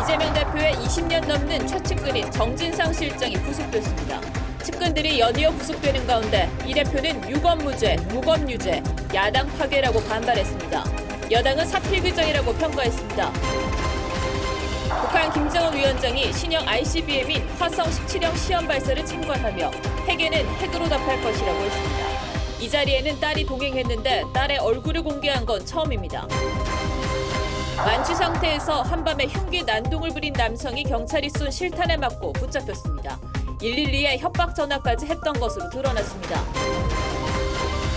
이재명 대표의 20년 넘는 최측근인 정진상 실장이 구속됐습니다. 측근들이 연이어 구속되는 가운데 이 대표는 유검무죄, 무검유죄, 야당 파괴라고 반발했습니다. 여당은 사필 규정이라고 평가했습니다. 북한 김정은 위원장이 신형 ICBM인 화성 17형 시험 발사를 참관하며 핵에는 핵으로 답할 것이라고 했습니다. 이 자리에는 딸이 동행했는데 딸의 얼굴을 공개한 건 처음입니다. 만취 상태에서 한밤에 흉기 난동을 부린 남성이 경찰이 쏜 실탄에 맞고 붙잡혔습니다. 112에 협박 전화까지 했던 것으로 드러났습니다.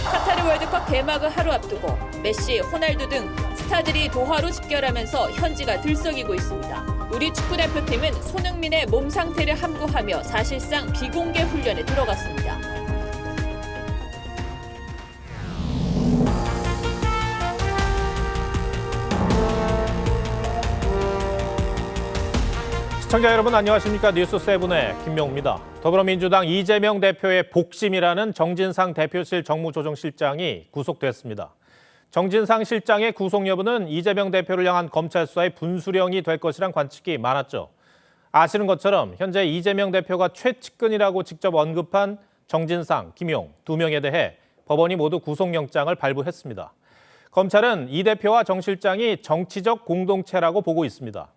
카타르 월드컵 개막을 하루 앞두고 메시, 호날두 등 스타들이 도하로 집결하면서 현지가 들썩이고 있습니다. 우리 축구대표팀은 손흥민의 몸 상태를 함구하며 사실상 비공개 훈련에 들어갔습니다. 시청자 여러분 안녕하십니까? 뉴스7의 김명우입니다. 더불어민주당 이재명 대표의 복심이라는 정진상 대표실 정무조정실장이 구속됐습니다. 정진상 실장의 구속 여부는 이재명 대표를 향한 검찰 수사의 분수령이 될 것이란 관측이 많았죠. 아시는 것처럼 현재 이재명 대표가 최측근이라고 직접 언급한 정진상, 김용 두 명에 대해 법원이 모두 구속영장을 발부했습니다. 검찰은 이 대표와 정 실장이 정치적 공동체라고 보고 있습니다.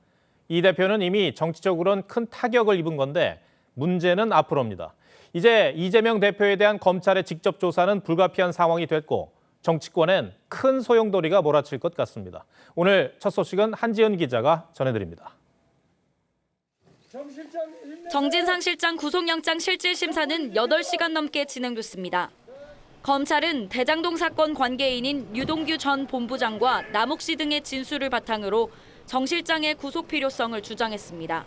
이 대표는 이미 정치적으로는 큰 타격을 입은 건데 문제는 앞으로입니다. 이제 이재명 대표에 대한 검찰의 직접 조사는 불가피한 상황이 됐고 정치권엔 큰 소용돌이가 몰아칠 것 같습니다. 오늘 첫 소식은 한지연 기자가 전해드립니다. 정진상 실장 구속영장 실질심사는 8시간 넘게 진행됐습니다. 검찰은 대장동 사건 관계인인 유동규 전 본부장과 남욱 씨 등의 진술을 바탕으로 정 실장의 구속 필요성을 주장했습니다.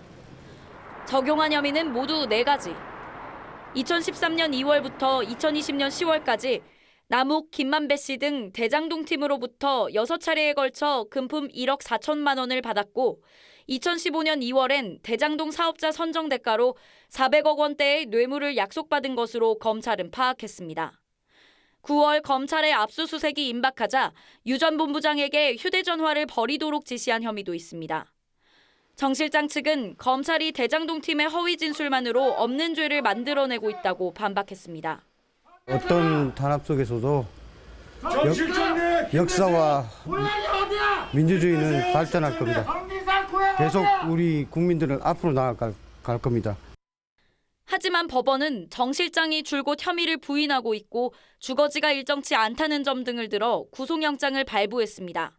적용한 혐의는 모두 4가지. 2013년 2월부터 2020년 10월까지 남욱, 김만배 씨 등 대장동 팀으로부터 6차례에 걸쳐 금품 1억 4천만 원을 받았고 2015년 2월엔 대장동 사업자 선정 대가로 400억 원대의 뇌물을 약속받은 것으로 검찰은 파악했습니다. 9월 검찰의 압수수색이 임박하자 유 전 본부장에게 휴대전화를 버리도록 지시한 혐의도 있습니다. 정 실장 측은 검찰이 대장동 팀의 허위 진술만으로 없는 죄를 만들어내고 있다고 반박했습니다. 어떤 탄압 속에서도 역사와 민주주의는 발전할 겁니다. 계속 우리 국민들은 앞으로 나아갈 겁니다. 하지만 법원은 정 실장이 줄곧 혐의를 부인하고 있고 주거지가 일정치 않다는 점 등을 들어 구속영장을 발부했습니다.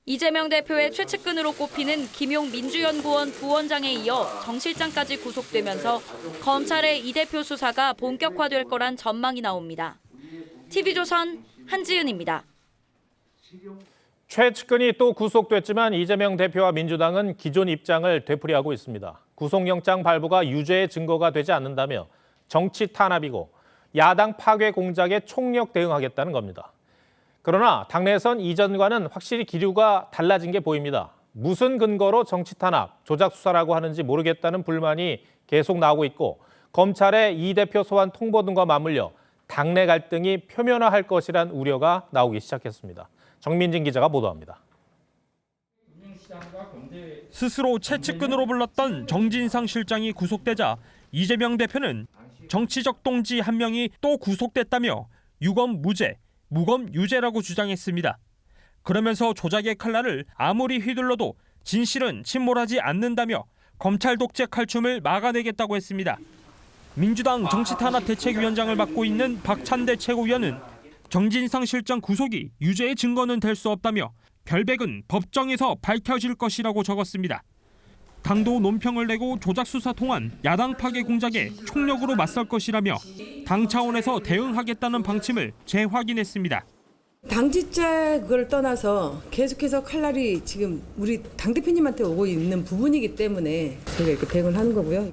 이재명 대표의 최측근으로 꼽히는 김용 민주연구원 부원장에 이어 정 실장까지 구속되면서 검찰의 이 대표 수사가 본격화될 거란 전망이 나옵니다. TV조선 한지은입니다. 최측근이 또 구속됐지만 이재명 대표와 민주당은 기존 입장을 되풀이하고 있습니다. 구속영장 발부가 유죄의 증거가 되지 않는다며 정치 탄압이고 야당 파괴 공작에 총력 대응하겠다는 겁니다. 그러나 당내에선 이전과는 확실히 기류가 달라진 게 보입니다. 무슨 근거로 정치 탄압, 조작 수사라고 하는지 모르겠다는 불만이 계속 나오고 있고 검찰의 이 대표 소환 통보 등과 맞물려 당내 갈등이 표면화할 것이란 우려가 나오기 시작했습니다. 정민진 기자가 보도합니다. 스스로 최측근으로 불렀던 정진상 실장이 구속되자 이재명 대표는 정치적 동지 한 명이 또 구속됐다며 유검 무죄, 무검 유죄라고 주장했습니다. 그러면서 조작의 칼날을 아무리 휘둘러도 진실은 침몰하지 않는다며 검찰 독재 칼춤을 막아내겠다고 했습니다. 민주당 정치탄압대책위원장을 맡고 있는 박찬대 최고위원은 정진상 실장 구속이 유죄의 증거는 될 수 없다며 결백은 법정에서 밝혀질 것이라고 적었습니다. 당도 논평을 내고 조작 수사 통한 야당 파괴 공작에 총력으로 맞설 것이라며 당 차원에서 대응하겠다는 방침을 재확인했습니다. 당직자 그걸 떠나서 계속해서 칼날이 지금 우리 당대표님한테 오고 있는 부분이기 때문에 저희가 이렇게 대응을 하는 거고요.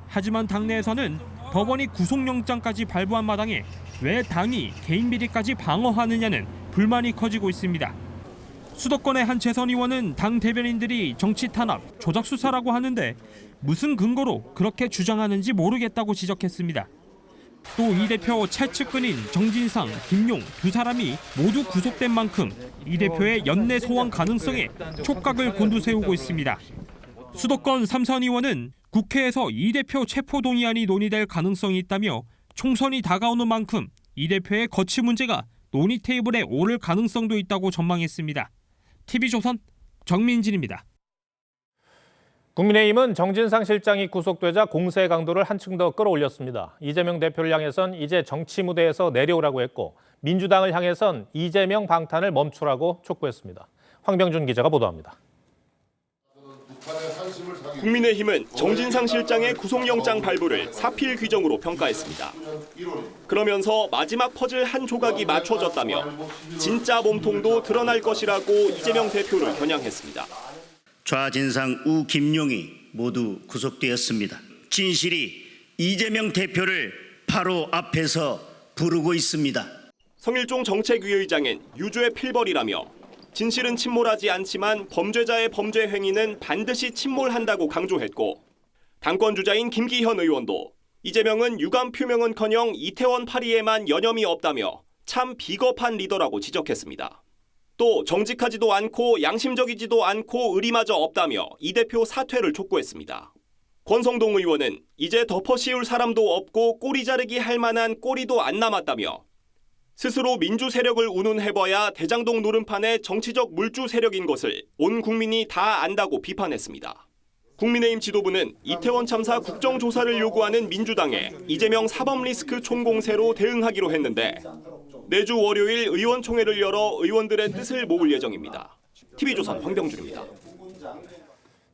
하지만 당내에서는 법원이 구속영장까지 발부한 마당에 왜 당이 개인 비리까지 방어하느냐는 불만이 커지고 있습니다. 수도권의 한 재선 의원은 당 대변인들이 정치 탄압, 조작 수사라고 하는데 무슨 근거로 그렇게 주장하는지 모르겠다고 지적했습니다. 또 이 대표 최측근인 정진상, 김용 두 사람이 모두 구속된 만큼 이 대표의 연내 소환 가능성에 촉각을 곤두세우고 있습니다. 수도권 삼선 의원은 국회에서 이 대표 체포 동의안이 논의될 가능성이 있다며 총선이 다가오는 만큼 이 대표의 거취 문제가 논의 테이블에 오를 가능성도 있다고 전망했습니다. TV조선 정민진입니다. 국민의힘은 정진상 실장이 구속되자 공세 강도를 한층 더 끌어올렸습니다. 이재명 대표를 향해선 이제 정치 무대에서 내려오라고 했고 민주당을 향해선 이재명 방탄을 멈추라고 촉구했습니다. 황병준 기자가 보도합니다. 국민의힘은 정진상 실장의 구속영장 발부를 사필 규정으로 평가했습니다. 그러면서 마지막 퍼즐 한 조각이 맞춰졌다며 진짜 몸통도 드러날 것이라고 이재명 대표를 겨냥했습니다. 좌진상 우 김용이 모두 구속되었습니다. 진실이 이재명 대표를 바로 앞에서 부르고 있습니다. 성일종 정책위의장은 유죄의 필벌이라며 진실은 침몰하지 않지만 범죄자의 범죄 행위는 반드시 침몰한다고 강조했고 당권 주자인 김기현 의원도 이재명은 유감 표명은커녕 이태원 파리에만 여념이 없다며 참 비겁한 리더라고 지적했습니다. 또 정직하지도 않고 양심적이지도 않고 의리마저 없다며 이 대표 사퇴를 촉구했습니다. 권성동 의원은 이제 덮어씌울 사람도 없고 꼬리 자르기 할 만한 꼬리도 안 남았다며 스스로 민주 세력을 운운해봐야 대장동 노름판의 정치적 물주 세력인 것을 온 국민이 다 안다고 비판했습니다. 국민의힘 지도부는 이태원 참사 국정조사를 요구하는 민주당에 이재명 사법리스크 총공세로 대응하기로 했는데 내주 월요일 의원총회를 열어 의원들의 뜻을 모을 예정입니다. TV조선 황병준입니다.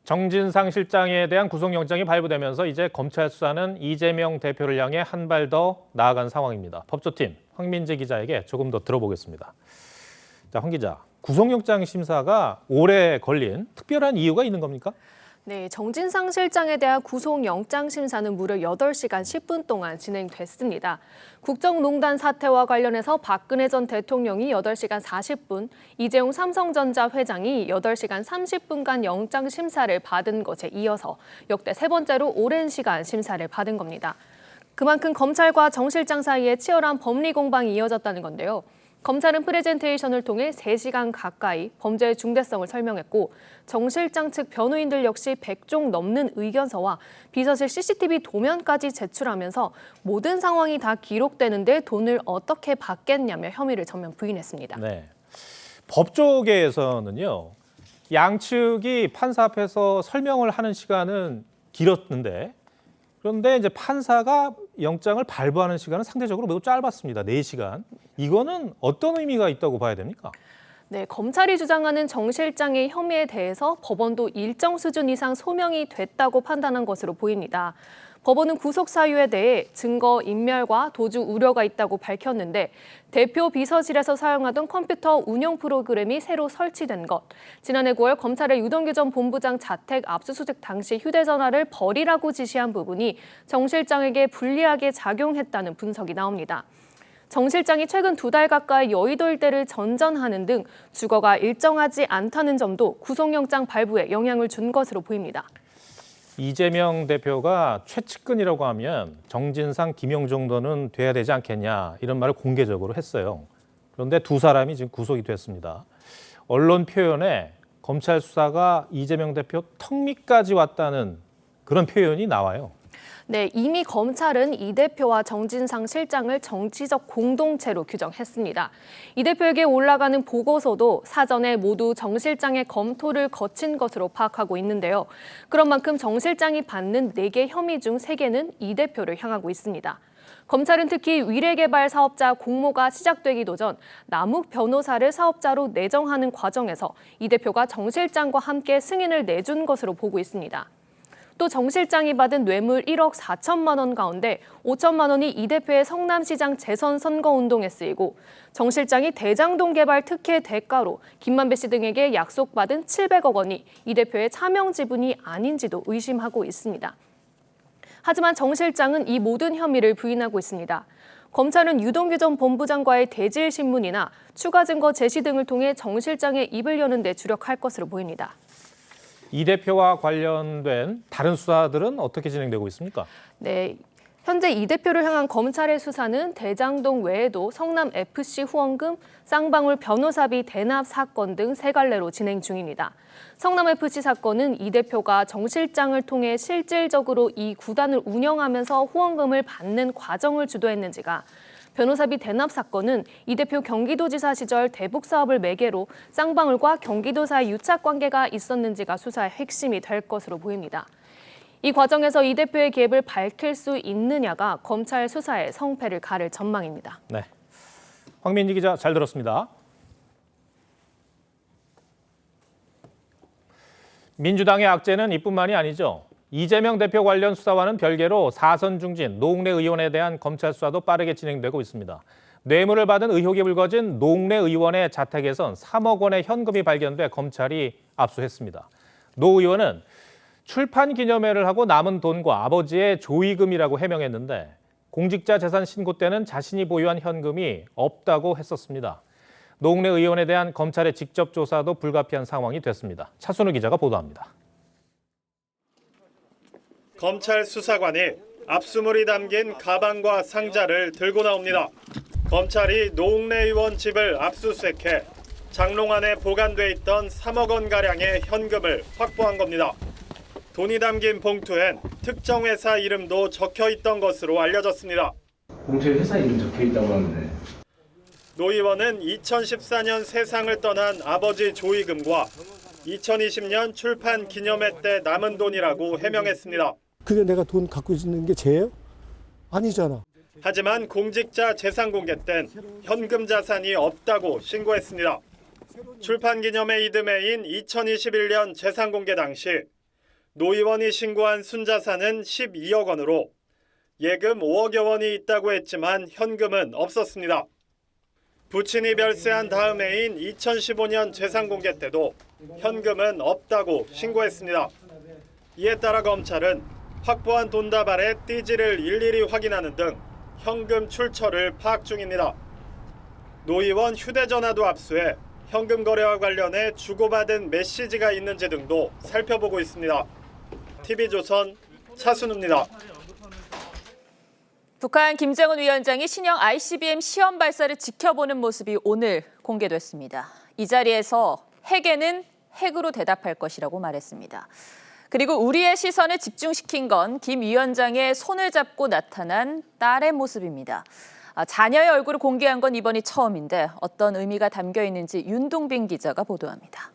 정진상 실장에 대한 구속영장이 발부되면서 이제 검찰 수사는 이재명 대표를 향해 한 발 더 나아간 상황입니다. 법조팀 황민재 기자에게 조금 더 들어보겠습니다. 자, 황 기자, 구속영장 심사가 오래 걸린 특별한 이유가 있는 겁니까? 네, 정진상 실장에 대한 구속영장 심사는 무려 8시간 10분 동안 진행됐습니다. 국정농단 사태와 관련해서 박근혜 전 대통령이 8시간 40분, 이재용 삼성전자 회장이 8시간 30분간 영장 심사를 받은 것에 이어서 역대 세 번째로 오랜 시간 심사를 받은 겁니다. 그만큼 검찰과 정 실장 사이에 치열한 법리 공방이 이어졌다는 건데요. 검찰은 프레젠테이션을 통해 3시간 가까이 범죄의 중대성을 설명했고 정 실장 측 변호인들 역시 100종 넘는 의견서와 비서실 CCTV 도면까지 제출하면서 모든 상황이 다 기록되는데 돈을 어떻게 받겠냐며 혐의를 전면 부인했습니다. 네. 법조계에서는요, 양측이 판사 앞에서 설명을 하는 시간은 길었는데 그런데 이제 판사가 영장을 발부하는 시간은 상대적으로 매우 짧았습니다. 4시간. 이거는 어떤 의미가 있다고 봐야 됩니까? 네, 검찰이 주장하는 정 실장의 혐의에 대해서 법원도 일정 수준 이상 소명이 됐다고 판단한 것으로 보입니다. 법원은 구속 사유에 대해 증거 인멸과 도주 우려가 있다고 밝혔는데 대표 비서실에서 사용하던 컴퓨터 운용 프로그램이 새로 설치된 것, 지난해 9월 검찰의 유동규 전 본부장 자택 압수수색 당시 휴대전화를 버리라고 지시한 부분이 정 실장에게 불리하게 작용했다는 분석이 나옵니다. 정 실장이 최근 2달 가까이 여의도 일대를 전전하는 등 주거가 일정하지 않다는 점도 구속영장 발부에 영향을 준 것으로 보입니다. 이재명 대표가 최측근이라고 하면 정진상, 김용 정도는 돼야 되지 않겠냐 이런 말을 공개적으로 했어요. 그런데 두 사람이 지금 구속이 됐습니다. 언론 표현에 검찰 수사가 이재명 대표 턱 밑까지 왔다는 그런 표현이 나와요. 네, 이미 검찰은 이 대표와 정진상 실장을 정치적 공동체로 규정했습니다. 이 대표에게 올라가는 보고서도 사전에 모두 정 실장의 검토를 거친 것으로 파악하고 있는데요. 그런 만큼 정 실장이 받는 4개 혐의 중 3개는 이 대표를 향하고 있습니다. 검찰은 특히 위례개발 사업자 공모가 시작되기도 전 남욱 변호사를 사업자로 내정하는 과정에서 이 대표가 정 실장과 함께 승인을 내준 것으로 보고 있습니다. 또 정 실장이 받은 뇌물 1억 4천만 원 가운데 5천만 원이 이 대표의 성남시장 재선 선거운동에 쓰이고 정 실장이 대장동 개발 특혜 대가로 김만배 씨 등에게 약속받은 700억 원이 이 대표의 차명 지분이 아닌지도 의심하고 있습니다. 하지만 정 실장은 이 모든 혐의를 부인하고 있습니다. 검찰은 유동규 전 본부장과의 대질 신문이나 추가 증거 제시 등을 통해 정 실장의 입을 여는 데 주력할 것으로 보입니다. 이 대표와 관련된 다른 수사들은 어떻게 진행되고 있습니까? 네, 현재 이 대표를 향한 검찰의 수사는 대장동 외에도 성남FC 후원금, 쌍방울 변호사비 대납 사건 등 세 갈래로 진행 중입니다. 성남FC 사건은 이 대표가 정 실장을 통해 실질적으로 이 구단을 운영하면서 후원금을 받는 과정을 주도했는지가, 변호사비 대납 사건은 이 대표 경기도지사 시절 대북 사업을 매개로 쌍방울과 경기도 사이 유착 관계가 있었는지가 수사의 핵심이 될 것으로 보입니다. 이 과정에서 이 대표의 개입을 밝힐 수 있느냐가 검찰 수사의 성패를 가를 전망입니다. 네, 황민지 기자 잘 들었습니다. 민주당의 악재는 이뿐만이 아니죠. 이재명 대표 관련 수사와는 별개로 사선 중진 노웅래 의원에 대한 검찰 수사도 빠르게 진행되고 있습니다. 뇌물을 받은 의혹이 불거진 노웅래 의원의 자택에선 3억 원의 현금이 발견돼 검찰이 압수했습니다. 노 의원은 출판 기념회를 하고 남은 돈과 아버지의 조의금이라고 해명했는데, 공직자 재산 신고 때는 자신이 보유한 현금이 없다고 했었습니다. 노웅래 의원에 대한 검찰의 직접 조사도 불가피한 상황이 됐습니다. 차순우 기자가 보도합니다. 검찰 수사관이 압수물이 담긴 가방과 상자를 들고 나옵니다. 검찰이 노웅래 의원 집을 압수수색해 장롱 안에 보관돼 있던 3억 원가량의 현금을 확보한 겁니다. 돈이 담긴 봉투엔 특정 회사 이름도 적혀 있던 것으로 알려졌습니다. 봉투에 회사 이름 적혀 있다고 하는데. 노 의원은 2014년 세상을 떠난 아버지 조의금과 2020년 출판 기념회 때 남은 돈이라고 해명했습니다. 그게 내가 돈 갖고 있는 게 죄예요? 아니잖아. 하지만 공직자 재산 공개 땐 현금 자산이 없다고 신고했습니다. 출판 기념회 이듬해인 2021년 재산 공개 당시 노 의원이 신고한 순자산은 12억 원으로 예금 5억여 원이 있다고 했지만 현금은 없었습니다. 부친이 별세한 다음 해인 2015년 재산 공개 때도 현금은 없다고 신고했습니다. 이에 따라 검찰은 확보한 돈다발의 띠지를 일일이 확인하는 등 현금 출처를 파악 중입니다. 노 의원 휴대전화도 압수해 현금 거래와 관련해 주고받은 메시지가 있는지 등도 살펴보고 있습니다. TV조선 차순우입니다. 북한 김정은 위원장이 신형 ICBM 시험 발사를 지켜보는 모습이 오늘 공개됐습니다. 이 자리에서 핵에는 핵으로 대답할 것이라고 말했습니다. 그리고 우리의 시선을 집중시킨 건 김 위원장의 손을 잡고 나타난 딸의 모습입니다. 자녀의 얼굴을 공개한 건 이번이 처음인데 어떤 의미가 담겨 있는지 윤동빈 기자가 보도합니다.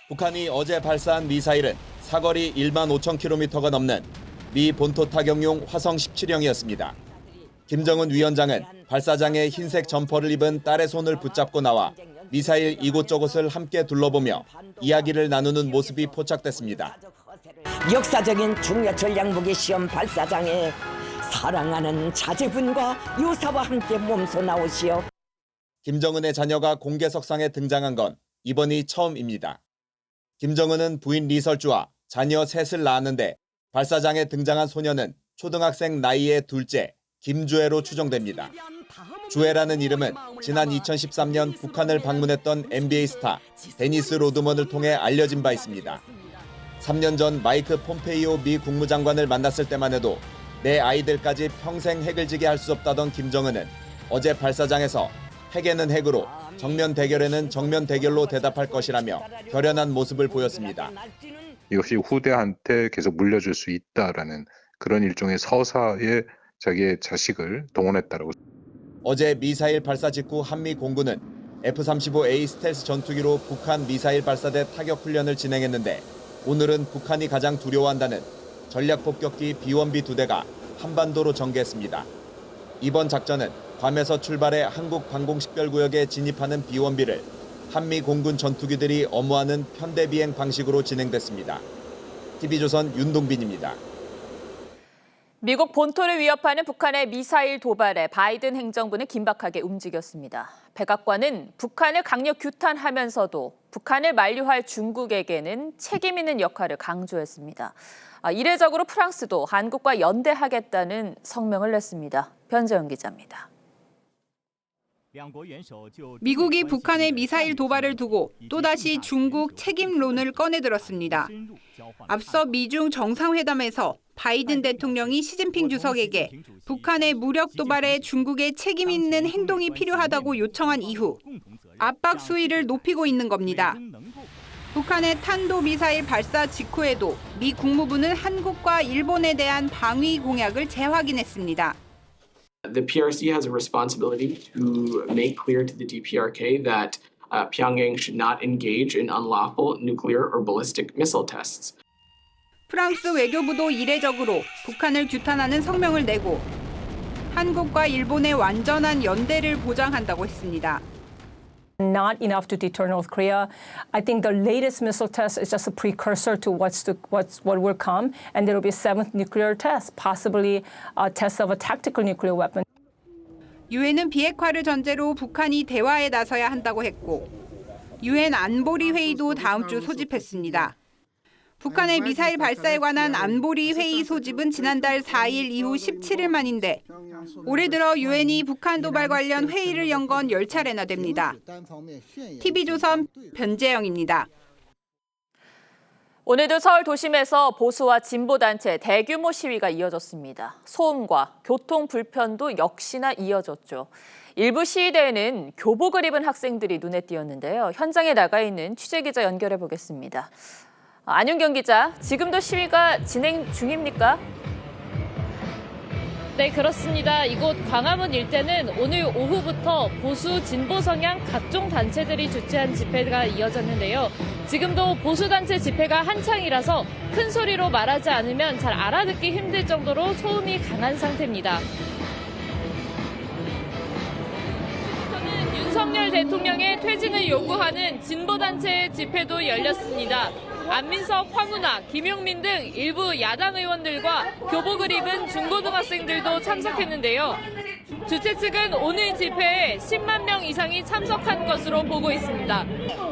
북한이 어제 발사한 미사일은 사거리 1만 5천 킬로미터가 넘는 미 본토 타격용 화성 17형이었습니다. 김정은 위원장은 발사장에 흰색 점퍼를 입은 딸의 손을 붙잡고 나와 미사일 이곳저곳을 함께 둘러보며 이야기를 나누는 모습이 포착됐습니다. 역사적인 중요 전략무기 시험 발사장에 사랑하는 자제분과 요사와 함께 몸소 나오시오. 김정은의 자녀가 공개석상에 등장한 건 이번이 처음입니다. 김정은은 부인 리설주와 자녀 셋을 낳았는데 발사장에 등장한 소녀는 초등학생 나이의 둘째 김주애로 추정됩니다. 주애라는 이름은 지난 2013년 북한을 방문했던 NBA 스타 데니스 로드먼을 통해 알려진 바 있습니다. 3년 전 마이크 폼페이오 미 국무장관을 만났을 때만 해도 내 아이들까지 평생 핵을 지게 할 수 없다던 김정은은 어제 발사장에서 핵에는 핵으로, 정면 대결에는 정면 대결로 대답할 것이라며 결연한 모습을 보였습니다. 이것이 후대한테 계속 물려줄 수 있다라는 그런 일종의 서사에 자기의 자식을 동원했다라고. 어제 미사일 발사 직후 한미 공군은 F-35A 스텔스 전투기로 북한 미사일 발사대 타격 훈련을 진행했는데, 오늘은 북한이 가장 두려워한다는 전략 폭격기 B-1B 2대가 한반도로 전개했습니다. 이번 작전은 괌에서 출발해 한국 방공식별구역에 진입하는 B-1B를 한미 공군 전투기들이 엄호하는 편대 비행 방식으로 진행됐습니다. TV조선 윤동빈입니다. 미국 본토를 위협하는 북한의 미사일 도발에 바이든 행정부는 긴박하게 움직였습니다. 백악관은 북한을 강력 규탄하면서도 북한을 만류할 중국에게는 책임 있는 역할을 강조했습니다. 이례적으로 프랑스도 한국과 연대하겠다는 성명을 냈습니다. 변재영 기자입니다. 미국이 북한의 미사일 도발을 두고 또다시 중국 책임론을 꺼내들었습니다. 앞서 미중 정상회담에서 바이든 대통령이 시진핑 주석에게 북한의 무력 도발에 중국의 책임 있는 행동이 필요하다고 요청한 이후 압박 수위를 높이고 있는 겁니다. 북한의 탄도미사일 발사 직후에도 미 국무부는 한국과 일본에 대한 방위 공약을 재확인했습니다. The PRC has a responsibility to make clear to the DPRK that Pyongyang should not engage in unlawful nuclear or ballistic missile tests. 프랑스 외교부도 이례적으로 북한을 규탄하는 성명을 내고 한국과 일본의 완전한 연대를 보장한다고 했습니다. Not enough to deter North Korea. I think the latest missile test is just a precursor to what will come, and there will be a seventh nuclear test, possibly a test of a tactical nuclear weapon. 유엔은 비핵화를 전제로 북한이 대화에 나서야 한다고 했고, 유엔 안보리 회의도 다음 주 소집했습니다. 북한의 미사일 발사에 관한 안보리 회의 소집은 지난달 4일 이후 17일 만인데 올해 들어 유엔이 북한 도발 관련 회의를 연 건 10차례나 됩니다. TV조선 변재영입니다. 오늘도 서울 도심에서 보수와 진보단체 대규모 시위가 이어졌습니다. 소음과 교통 불편도 역시나 이어졌죠. 일부 시위대에는 교복을 입은 학생들이 눈에 띄었는데요. 현장에 나가 있는 취재기자 연결해 보겠습니다. 안윤경 기자, 지금도 시위가 진행 중입니까? 네, 그렇습니다. 이곳 광화문 일대는 오늘 오후부터 보수, 진보 성향 각종 단체들이 주최한 집회가 이어졌는데요. 지금도 보수단체 집회가 한창이라서 큰 소리로 말하지 않으면 잘 알아듣기 힘들 정도로 소음이 강한 상태입니다. 윤석열 대통령의 퇴진을 요구하는 진보단체의 집회도 열렸습니다. 안민석, 황운하, 김용민 등 일부 야당 의원들과 교복을 입은 중고등학생들도 참석했는데요. 주최 측은 오늘 집회에 10만 명 이상이 참석한 것으로 보고 있습니다.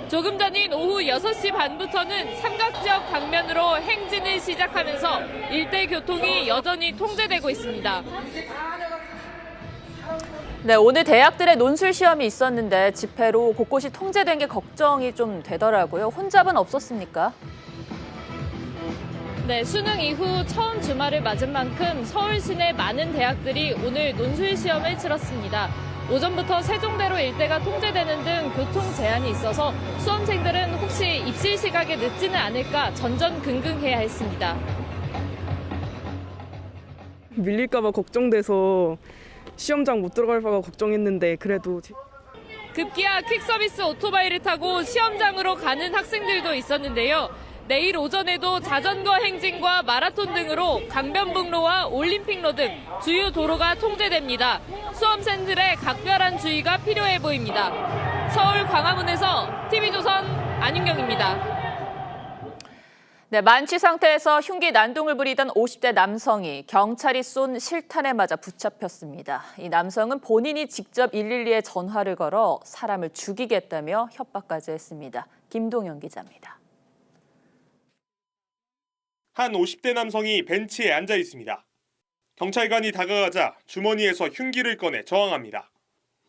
조금 전인 오후 6시 반부터는 삼각지역 방면으로 행진을 시작하면서 일대 교통이 여전히 통제되고 있습니다. 네, 오늘 대학들의 논술 시험이 있었는데 집회로 곳곳이 통제된 게 걱정이 좀 되더라고요. 혼잡은 없었습니까? 네, 수능 이후 처음 주말을 맞은 만큼 서울 시내 많은 대학들이 오늘 논술 시험을 치렀습니다. 오전부터 세종대로 일대가 통제되는 등 교통 제한이 있어서 수험생들은 혹시 입시 시각에 늦지는 않을까 전전긍긍해야 했습니다. 밀릴까 봐 걱정돼서 시험장 못 들어갈까 걱정했는데 그래도 급기야 퀵서비스 오토바이를 타고 시험장으로 가는 학생들도 있었는데요. 내일 오전에도 자전거 행진과 마라톤 등으로 강변북로와 올림픽로 등 주요 도로가 통제됩니다. 수험생들의 각별한 주의가 필요해 보입니다. 서울 광화문에서 TV조선 안윤경입니다. 네, 만취 상태에서 흉기 난동을 부리던 50대 남성이 경찰이 쏜 실탄에 맞아 붙잡혔습니다. 이 남성은 본인이 직접 112에 전화를 걸어 사람을 죽이겠다며 협박까지 했습니다. 김동현 기자입니다. 한 50대 남성이 벤치에 앉아 있습니다. 경찰관이 다가가자 주머니에서 흉기를 꺼내 저항합니다.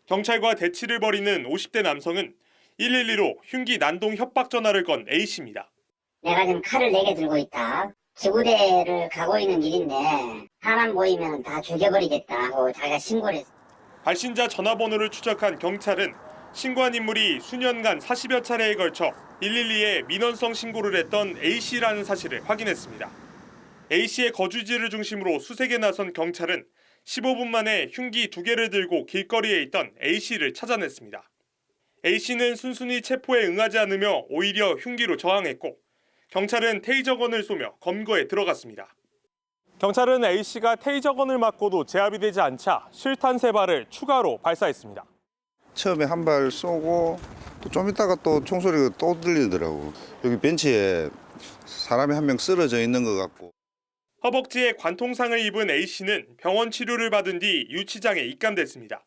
경찰과 대치를 벌이는 50대 남성은 112로 흉기 난동 협박 전화를 건 A씨입니다. 내가 지금 칼을 4개 들고 있다. 지구대를 가고 있는 길인데 사람 보이면 다 죽여버리겠다 하고 자기가 신고를 했어. 발신자 전화번호를 추적한 경찰은 신고한 인물이 수년간 40여 차례에 걸쳐 112에 민원성 신고를 했던 A씨라는 사실을 확인했습니다. A씨의 거주지를 중심으로 수색에 나선 경찰은 15분 만에 흉기 2개를 들고 길거리에 있던 A씨를 찾아냈습니다. A씨는 순순히 체포에 응하지 않으며 오히려 흉기로 저항했고 경찰은 테이저건을 쏘며 검거에 들어갔습니다. 경찰은 A씨가 테이저건을 맞고도 제압이 되지 않자 실탄 3발을 추가로 발사했습니다. 처음에 한 발 쏘고 또 좀 있다가 또 총소리가 또 들리더라고. 여기 벤치에 사람이 한 명 쓰러져 있는 것 같고. 허벅지에 관통상을 입은 A씨는 병원 치료를 받은 뒤 유치장에 입감됐습니다.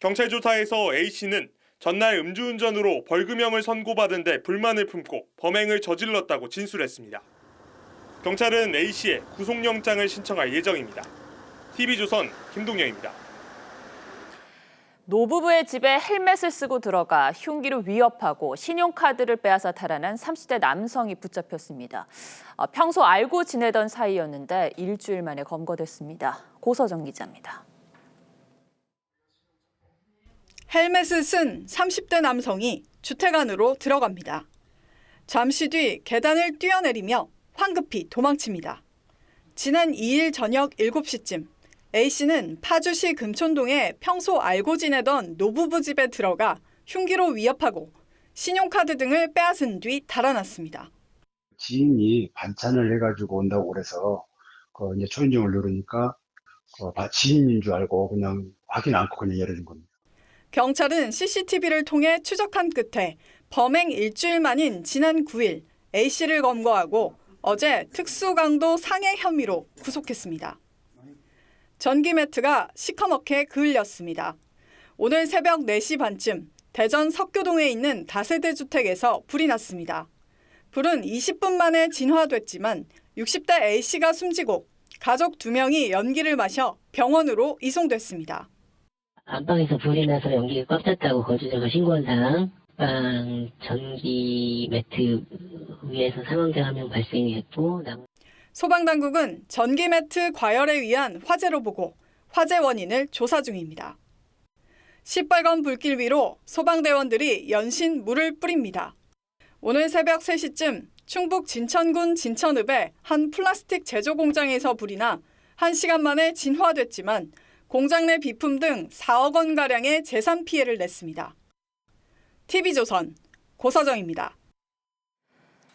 경찰 조사에서 A씨는 전날 음주운전으로 벌금형을 선고받은 데 불만을 품고 범행을 저질렀다고 진술했습니다. 경찰은 A씨의 구속영장을 신청할 예정입니다. TV조선 김동영입니다. 노부부의 집에 헬멧을 쓰고 들어가 흉기로 위협하고 신용카드를 빼앗아 탈환한 30대 남성이 붙잡혔습니다. 평소 알고 지내던 사이였는데 일주일 만에 검거됐습니다. 고서정 기자입니다. 헬멧을 쓴 30대 남성이 주택 안으로 들어갑니다. 잠시 뒤 계단을 뛰어내리며 황급히 도망칩니다. 지난 2일 저녁 7시쯤 A씨는 파주시 금촌동에 평소 알고 지내던 노부부 집에 들어가 흉기로 위협하고 신용카드 등을 빼앗은 뒤 달아났습니다. 지인이 반찬을 해가지고 온다고 그래서 이제 초인종을 누르니까 지인인 줄 알고 그냥 확인 않고 그냥 열어준 겁니다. 경찰은 CCTV를 통해 추적한 끝에 범행 일주일 만인 지난 9일 A씨를 검거하고 어제 특수강도 상해 혐의로 구속했습니다. 전기 매트가 시커멓게 그을렸습니다. 오늘 새벽 4시 반쯤 대전 석교동에 있는 다세대 주택에서 불이 났습니다. 불은 20분 만에 진화됐지만 60대 A씨가 숨지고 가족 2명이 연기를 마셔 병원으로 이송됐습니다. 안방에서 불이 나서 연기가 꽉 찼다고 거주자가 신고한 사람, 안방 전기 매트 위에서 사망자 1명 발생했고 소방당국은 전기 매트 과열에 의한 화재로 보고 화재 원인을 조사 중입니다. 시뻘건 불길 위로 소방대원들이 연신 물을 뿌립니다. 오늘 새벽 3시쯤 충북 진천군 진천읍의 한 플라스틱 제조 공장에서 불이 나 1시간 만에 진화됐지만 공장 내 비품 등 4억 원가량의 재산 피해를 냈습니다. TV조선 고서정입니다.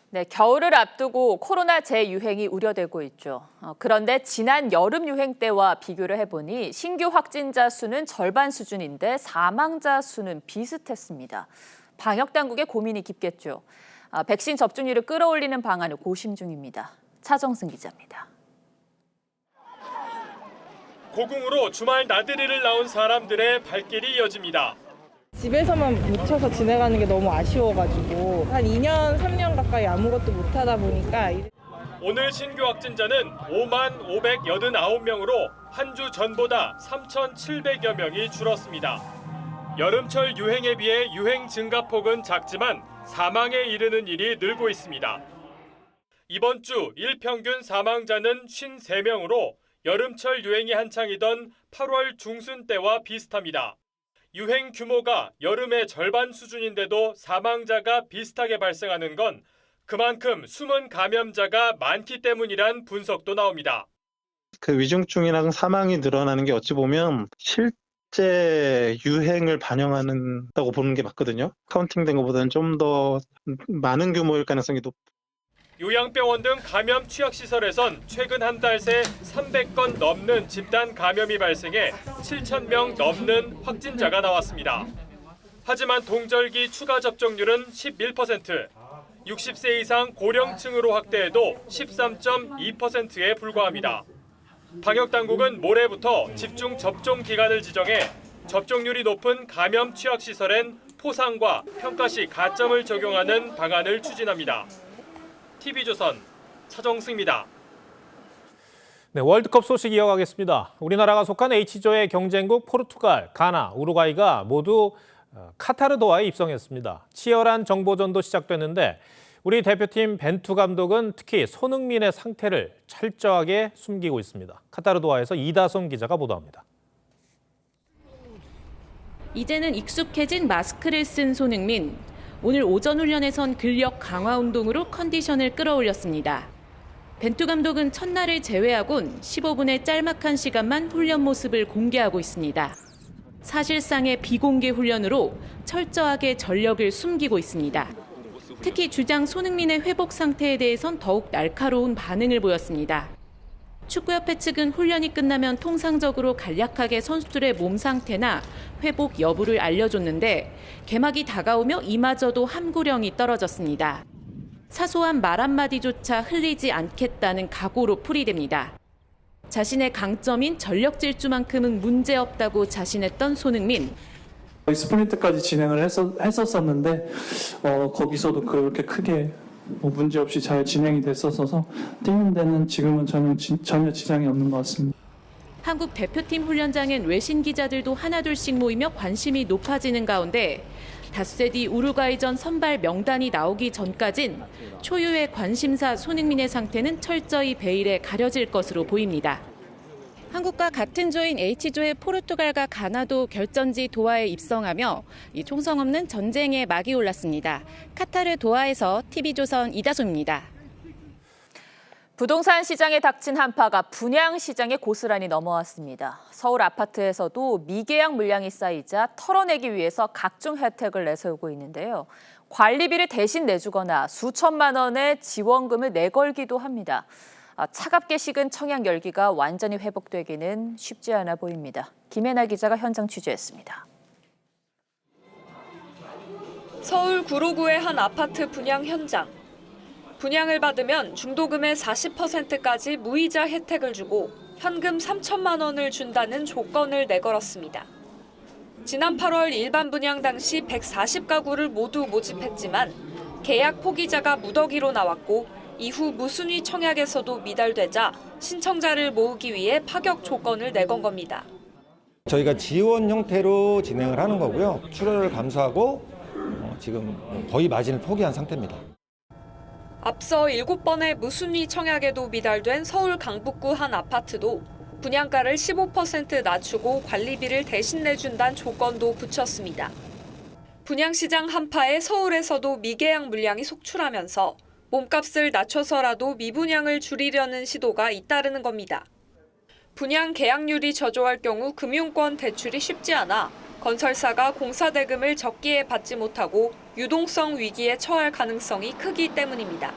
네, 겨울을 앞두고 코로나 재유행이 우려되고 있죠. 그런데 지난 여름 유행 때와 비교를 해보니 신규 확진자 수는 절반 수준인데 사망자 수는 비슷했습니다. 방역당국의 고민이 깊겠죠. 백신 접종률을 끌어올리는 방안을 고심 중입니다. 차정승 기자입니다. 고궁으로 주말 나들이를 나온 사람들의 발길이 이어집니다. 집에서만 묻혀서 지내가는 게 너무 아쉬워가지고 한 2년, 3년 가까이 아무것도 못하다 보니까 오늘 신규 확진자는 5만 589명으로 한 주 전보다 3,700여 명이 줄었습니다. 여름철 유행에 비해 유행 증가폭은 작지만 사망에 이르는 일이 늘고 있습니다. 이번 주 일평균 사망자는 53명으로 여름철 유행이 한창이던 8월 중순 때와 비슷합니다. 유행 규모가 여름의 절반 수준인데도 사망자가 비슷하게 발생하는 건 그만큼 숨은 감염자가 많기 때문이란 분석도 나옵니다. 그 위중증이랑 사망이 늘어나는 게 어찌 보면 실제 유행을 반영한다고 보는 게 맞거든요. 카운팅된 것보다는 좀 더 많은 규모일 가능성이 높습니다. 요양병원 등 감염 취약시설에선 최근 한 달 새 300건 넘는 집단 감염이 발생해 7,000명 넘는 확진자가 나왔습니다. 하지만 동절기 추가 접종률은 11%, 60세 이상 고령층으로 확대해도 13.2%에 불과합니다. 방역당국은 모레부터 집중 접종 기간을 지정해 접종률이 높은 감염 취약시설엔 포상과 평가 시 가점을 적용하는 방안을 추진합니다. TV조선 차정승입니다. 네, 월드컵 소식 이어가겠습니다. 우리나라가 속한 H조의 경쟁국 포르투갈, 가나, 우루과이가 모두 카타르 도하에 입성했습니다. 치열한 정보전도 시작됐는데 우리 대표팀 벤투 감독은 특히 손흥민의 상태를 철저하게 숨기고 있습니다. 카타르 도하에서 이다솜 기자가 보도합니다. 이제는 익숙해진 마스크를 쓴 손흥민. 오늘 오전 훈련에선 근력 강화 운동으로 컨디션을 끌어올렸습니다. 벤투 감독은 첫날을 제외하곤 15분의 짤막한 시간만 훈련 모습을 공개하고 있습니다. 사실상의 비공개 훈련으로 철저하게 전력을 숨기고 있습니다. 특히 주장 손흥민의 회복 상태에 대해선 더욱 날카로운 반응을 보였습니다. 축구협회 측은 훈련이 끝나면 통상적으로 간략하게 선수들의 몸 상태나 회복 여부를 알려줬는데 개막이 다가오며 이마저도 함구령이 떨어졌습니다. 사소한 말 한마디조차 흘리지 않겠다는 각오로 풀이됩니다. 자신의 강점인 전력 질주만큼은 문제없다고 자신했던 손흥민. 스프린트까지 진행을 했었었는데 거기서도 그렇게 크게 문제없이 잘 진행이 됐었어서 뛰는 데는 지금은 저는 전혀 지장이 없는 것 같습니다. 한국 대표팀 훈련장엔 외신 기자들도 하나둘씩 모이며 관심이 높아지는 가운데 닷새 뒤 우루과이전 선발 명단이 나오기 전까진 초유의 관심사 손흥민의 상태는 철저히 베일에 가려질 것으로 보입니다. 한국과 같은 조인 H조의 포르투갈과 가나도 결전지 도하에 입성하며 이 총성 없는 전쟁에 막이 올랐습니다. 카타르 도하에서 TV조선 이다솜입니다. 부동산 시장에 닥친 한파가 분양 시장에 고스란히 넘어왔습니다. 서울 아파트에서도 미계약 물량이 쌓이자 털어내기 위해서 각종 혜택을 내세우고 있는데요. 관리비를 대신 내주거나 수천만 원의 지원금을 내걸기도 합니다. 차갑게 식은 청약 열기가 완전히 회복되기는 쉽지 않아 보입니다. 김혜나 기자가 현장 취재했습니다. 서울 구로구의 한 아파트 분양 현장. 분양을 받으면 중도금의 40%까지 무이자 혜택을 주고 현금 3천만 원을 준다는 조건을 내걸었습니다. 지난 8월 일반 분양 당시 140가구를 모두 모집했지만 계약 포기자가 무더기로 나왔고 이후 무순위 청약에서도 미달되자 신청자를 모으기 위해 파격 조건을 내건 겁니다. 저희가 지원 형태로 진행을 하는 거고요. 출혈을 감수하고 지금 거의 마진을 포기한 상태입니다. 앞서 7번의 무순위 청약에도 미달된 서울 강북구 한 아파트도 분양가를 15% 낮추고 관리비를 대신 내준다는 조건도 붙였습니다. 분양시장 한파에 서울에서도 미계약 물량이 속출하면서 몸값을 낮춰서라도 미분양을 줄이려는 시도가 잇따르는 겁니다. 분양 계약률이 저조할 경우 금융권 대출이 쉽지 않아 건설사가 공사 대금을 적기에 받지 못하고 유동성 위기에 처할 가능성이 크기 때문입니다.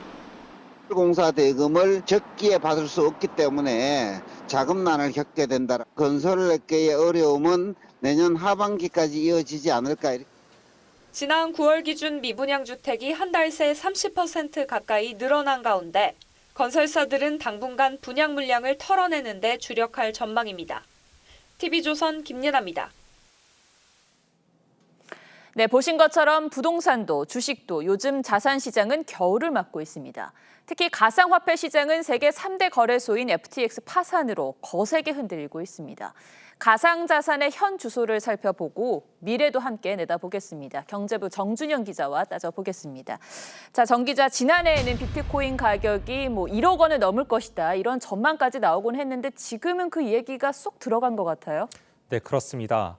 공사 대금을 적기에 받을 수 없기 때문에 자금난을 겪게 된다. 건설계의 어려움은 내년 하반기까지 이어지지 않을까. 지난 9월 기준 미분양 주택이 한 달 새 30% 가까이 늘어난 가운데 건설사들은 당분간 분양 물량을 털어내는 데 주력할 전망입니다. TV조선 김예나입니다. 네, 보신 것처럼 부동산도 주식도 요즘 자산 시장은 겨울을 맞고 있습니다. 특히 가상화폐 시장은 세계 3대 거래소인 FTX 파산으로 거세게 흔들리고 있습니다. 가상자산의 현 주소를 살펴보고 미래도 함께 내다보겠습니다. 경제부 정준영 기자와 따져보겠습니다. 자, 정 기자, 지난해에는 비트코인 가격이 1억 원을 넘을 것이다, 이런 전망까지 나오곤 했는데 지금은 그 얘기가 쏙 들어간 것 같아요. 네, 그렇습니다.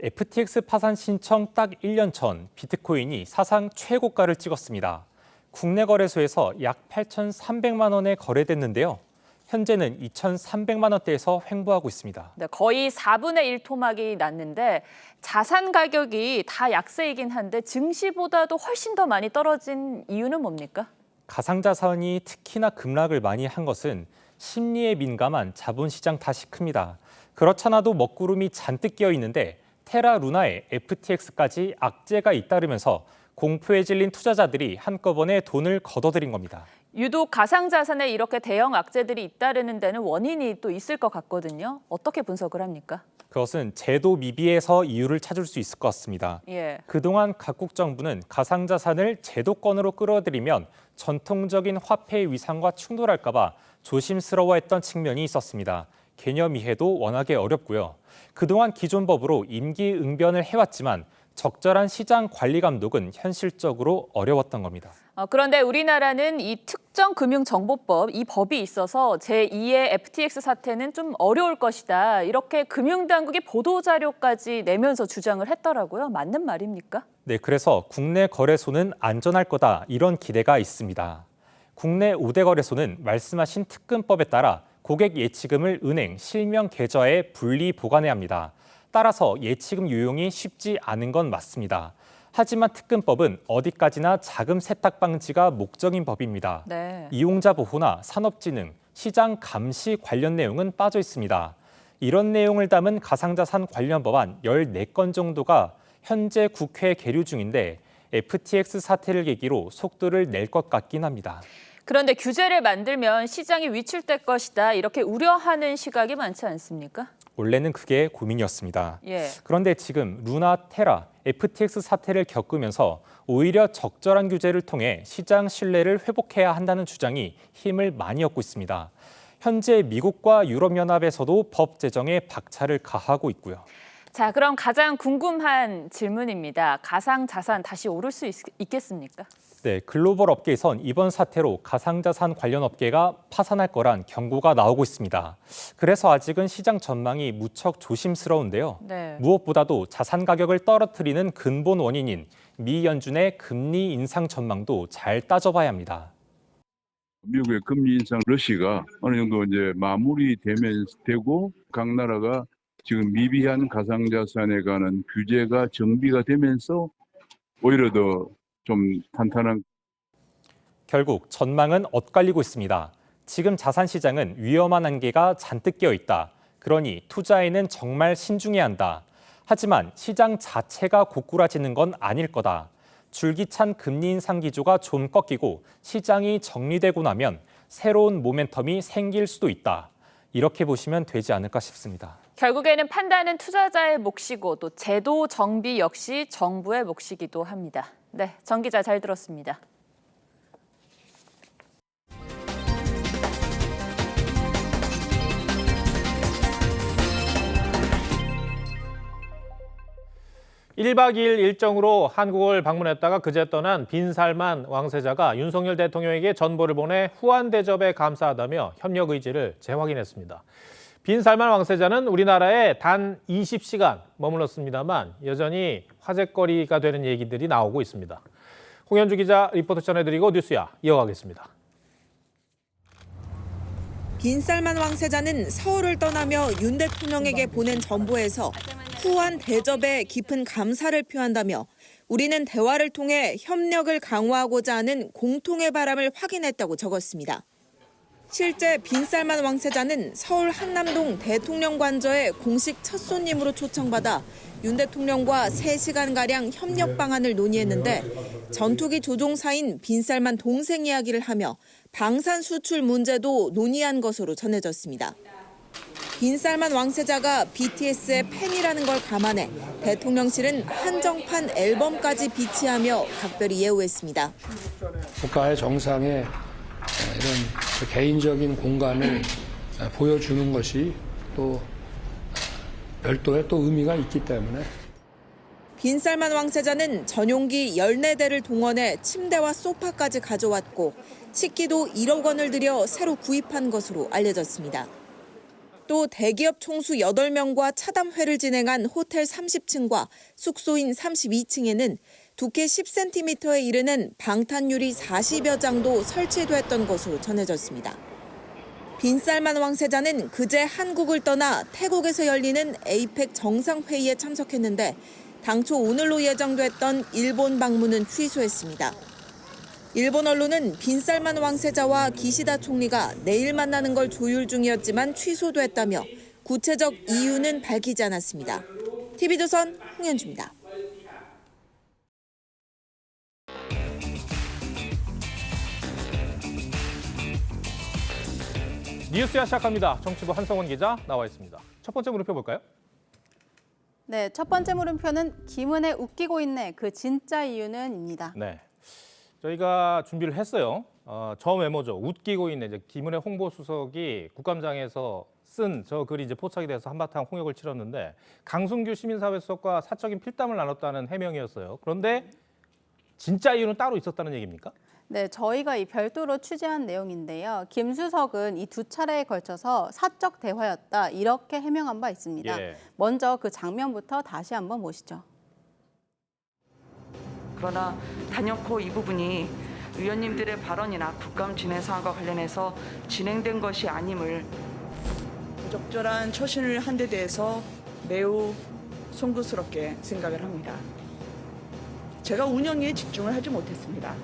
FTX 파산 신청 딱 1년 전 비트코인이 사상 최고가를 찍었습니다. 국내 거래소에서 약 8,300만 원에 거래됐는데요. 현재는 2,300만 원대에서 횡보하고 있습니다. 네, 거의 4분의 1 토막이 났는데 자산 가격이 다 약세이긴 한데 증시보다도 훨씬 더 많이 떨어진 이유는 뭡니까? 가상자산이 특히나 급락을 많이 한 것은 심리에 민감한 자본시장 탓이 큽니다. 그렇잖아도 먹구름이 잔뜩 끼어 있는데 테라 루나에 FTX까지 악재가 잇따르면서 공포에 질린 투자자들이 한꺼번에 돈을 걷어들인 겁니다. 유독 가상자산에 이렇게 대형 악재들이 잇따르는 데는 원인이 또 있을 것 같거든요. 어떻게 분석을 합니까? 그것은 제도 미비에서 이유를 찾을 수 있을 것 같습니다. 예. 그동안 각국 정부는 가상자산을 제도권으로 끌어들이면 전통적인 화폐의 위상과 충돌할까 봐 조심스러워했던 측면이 있었습니다. 개념 이해도 워낙에 어렵고요. 그동안 기존 법으로 임기응변을 해왔지만 적절한 시장 관리 감독은 현실적으로 어려웠던 겁니다. 그런데 우리나라는 이 특정금융정보법, 이 법이 있어서 제2의 FTX 사태는 좀 어려울 것이다, 이렇게 금융당국이 보도자료까지 내면서 주장을 했더라고요. 맞는 말입니까? 네, 그래서 국내 거래소는 안전할 거다, 이런 기대가 있습니다. 국내 5대 거래소는 말씀하신 특금법에 따라 고객 예치금을 은행, 실명 계좌에 분리 보관해야 합니다. 따라서 예치금 유용이 쉽지 않은 건 맞습니다. 하지만 특금법은 어디까지나 자금 세탁 방지가 목적인 법입니다. 네. 이용자 보호나 산업진흥, 시장 감시 관련 내용은 빠져 있습니다. 이런 내용을 담은 가상자산 관련 법안 14건 정도가 현재 국회에 계류 중인데 FTX 사태를 계기로 속도를 낼 것 같긴 합니다. 그런데 규제를 만들면 시장이 위축될 것이다, 이렇게 우려하는 시각이 많지 않습니까? 원래는 그게 고민이었습니다. 예. 그런데 지금 루나, 테라, FTX 사태를 겪으면서 오히려 적절한 규제를 통해 시장 신뢰를 회복해야 한다는 주장이 힘을 많이 얻고 있습니다. 현재 미국과 유럽연합에서도 법 제정에 박차를 가하고 있고요. 자, 그럼 가장 궁금한 질문입니다. 가상자산 다시 오를 수 있겠습니까? 네, 글로벌 업계에선 이번 사태로 가상자산 관련 업계가 파산할 거란 경고가 나오고 있습니다. 그래서 아직은 시장 전망이 무척 조심스러운데요. 네. 무엇보다도 자산 가격을 떨어뜨리는 근본 원인인 미 연준의 금리 인상 전망도 잘 따져봐야 합니다. 미국의 금리 인상 러시가 어느 정도 이제 되고 각 나라가 지금 미비한 가상자산에 관한 규제가 정비가 되면서 오히려 더 좀 탄탄한. 결국 전망은 엇갈리고 있습니다. 지금 자산 시장은 위험한 한계가 잔뜩 끼어 있다. 그러니 투자에는 정말 신중해야 한다. 하지만 시장 자체가 고꾸라지는 건 아닐 거다. 줄기찬 금리 인상 기조가 좀 꺾이고 시장이 정리되고 나면 새로운 모멘텀이 생길 수도 있다. 이렇게 보시면 되지 않을까 싶습니다. 결국에는 판단은 투자자의 몫이고 또 제도 정비 역시 정부의 몫이기도 합니다. 네, 정 기자 잘 들었습니다. (1박 2일) 일정으로 한국을 방문했다가 그제 떠난 빈살만 왕세자가 윤석열 대통령에게 전보를 보내 후한 대접에 감사하다며 협력 의지를 재확인했습니다. 빈살만 왕세자는 우리나라에 단 20시간 머물렀습니다만 여전히 화제거리가 되는 얘기들이 나오고 있습니다. 홍현주 기자 리포트 전해드리고 뉴스야 이어가겠습니다. 빈살만 왕세자는 서울을 떠나며 윤 대통령에게 보낸 전보에서 후한 대접에 깊은 감사를 표한다며 우리는 대화를 통해 협력을 강화하고자 하는 공통의 바람을 확인했다고 적었습니다. 실제 빈살만 왕세자는 서울 한남동 대통령관저에 공식 첫 손님으로 초청받아 윤 대통령과 3시간가량 협력 방안을 논의했는데 전투기 조종사인 빈살만 동생 이야기를 하며 방산 수출 문제도 논의한 것으로 전해졌습니다. 빈살만 왕세자가 BTS의 팬이라는 걸 감안해 대통령실은 한정판 앨범까지 비치하며 각별히 예우했습니다. 국가의 정상에 이런 개인적인 공간을 보여주는 것이 또 별도의 또 의미가 있기 때문에. 빈살만 왕세자는 전용기 14대를 동원해 침대와 소파까지 가져왔고 식기도 1억 원을 들여 새로 구입한 것으로 알려졌습니다. 또 대기업 총수 8명과 차담회를 진행한 호텔 30층과 숙소인 32층에는 두께 10cm에 이르는 방탄유리 40여 장도 설치됐던 것으로 전해졌습니다. 빈살만 왕세자는 그제 한국을 떠나 태국에서 열리는 에이펙 정상회의에 참석했는데 당초 오늘로 예정됐던 일본 방문은 취소했습니다. 일본 언론은 빈살만 왕세자와 기시다 총리가 내일 만나는 걸 조율 중이었지만 취소됐다며 구체적 이유는 밝히지 않았습니다. TV조선 홍현주입니다. 뉴스야 시작합니다. 정치부 한성원 기자 나와 있습니다. 첫 번째 물음표 볼까요? 네, 첫 번째 물음표는 김은혜 웃기고 있네. 그 진짜 이유는입니다. 네, 저희가 준비를 했어요. 저 메모죠. 웃기고 있네. 이제 김은혜 홍보수석이 국감장에서 쓴 저 글이 이제 포착이 돼서 한바탕 홍역을 치렀는데 강승규 시민사회수석과 사적인 필담을 나눴다는 해명이었어요. 그런데 진짜 이유는 따로 있었다는 얘기입니까? 네, 저희가 이 별도로 취재한 내용인데요. 김 수석은 이 2차례에 걸쳐서 사적 대화였다 이렇게 해명한 바 있습니다. 예. 먼저 그 장면부터 다시 한번 보시죠. 그러나 단연코 이 부분이 의원님들의 발언이나 국감 진행 사항과 관련해서 진행된 것이 아님을 부적절한 처신을 한 데 대해서 매우 송구스럽게 생각을 합니다. 제가 운영에 집중을 하지 못했습니다.